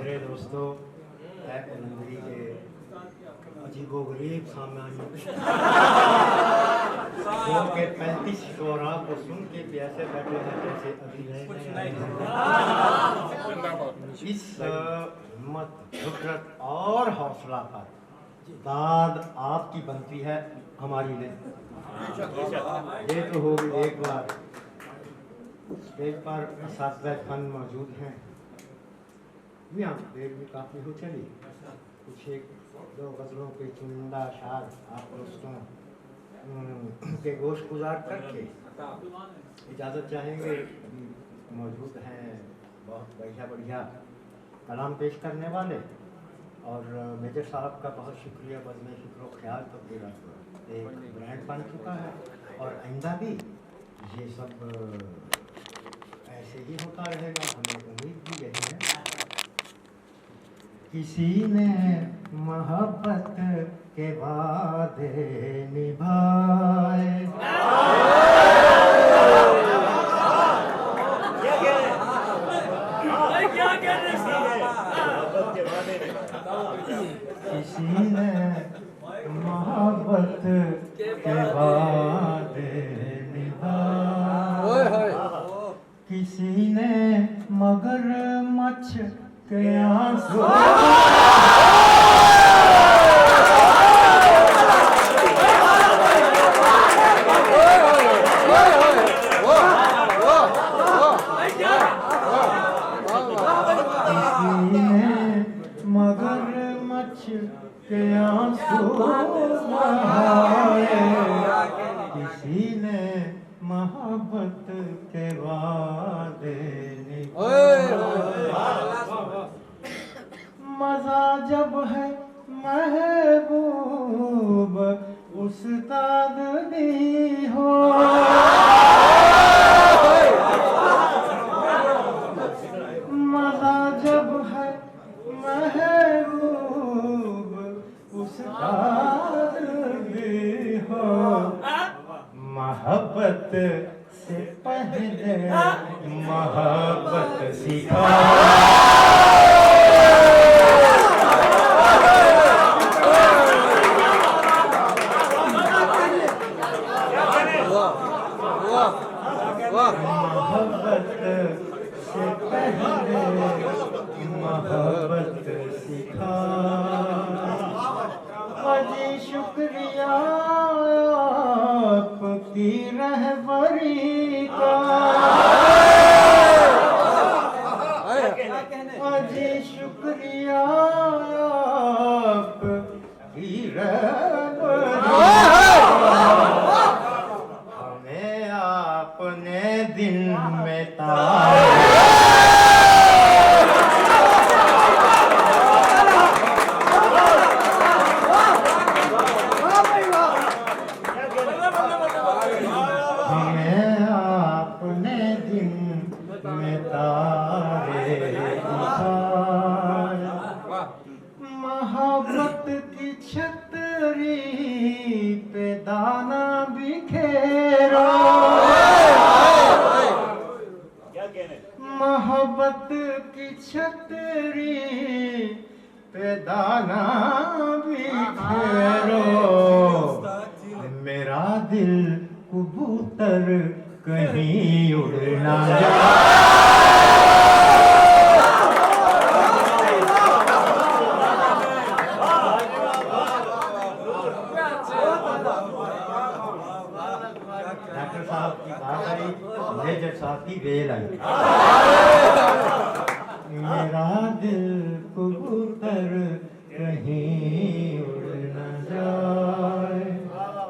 मेरे दोस्तों बुलंदरी के अजीबोगरीब सामान्य के 35 शोरा को सुन के प्यासे बैठे हैं जैसे अभी नए इस हिम्मत फितरत और हौसला पर दाद आपकी बनती है, हमारी नहीं। ये तो होगी एक बार स्टेज पर सातवें फन मौजूद हैं, यहाँ देर भी काफ़ी हो चली। कुछ एक दो गज़लों के चुनिंदा शार आप दोस्तों के गोश गुजार करके इजाज़त चाहेंगे। मौजूद हैं बहुत बढ़िया बढ़िया कलाम पेश करने वाले, और मेजर साहब का बहुत शुक्रिया। बज़्म शुक्र ख्याल तो तेरा एक ब्रांड बन चुका है, और आइंदा भी ये सब ऐसे ही होता रहेगा, हमें उम्मीद भी यही है। किसी ने मोहब्बत के वादे निभाए, किसी ने मोहब्बत के वादे निभाए, किसी ने मगरमच्छ के आंसू मगरमच्छ के आंसू बहाए, किसी ने मोहब्बत के वादे निभाए। मजा जब है महबूब उस्ताद भी हो, मजा जब है महबूब उस्ताद भी हो, मोहब्बत से पहले मोहब्बत सिखा। मोहब्बत से पहले मोहब्बत सिखा। अजी शुक्रिया आपकी रहबरी का, अजी शुक्रिया आपकी रहबरी, हमें आपने दिन में हमें आपने दिन में तारे दिखाए, मोहब्बत की छतरी पे दाना बिखेरा, मोहब्बत की छतरी पे दाना बिखेरो, मेरा दिल कबूतर कहीं उड़ ना जाए। डॉक्टर साहब की बात आई, मेजर साहब की बेल आई। मेरा दिल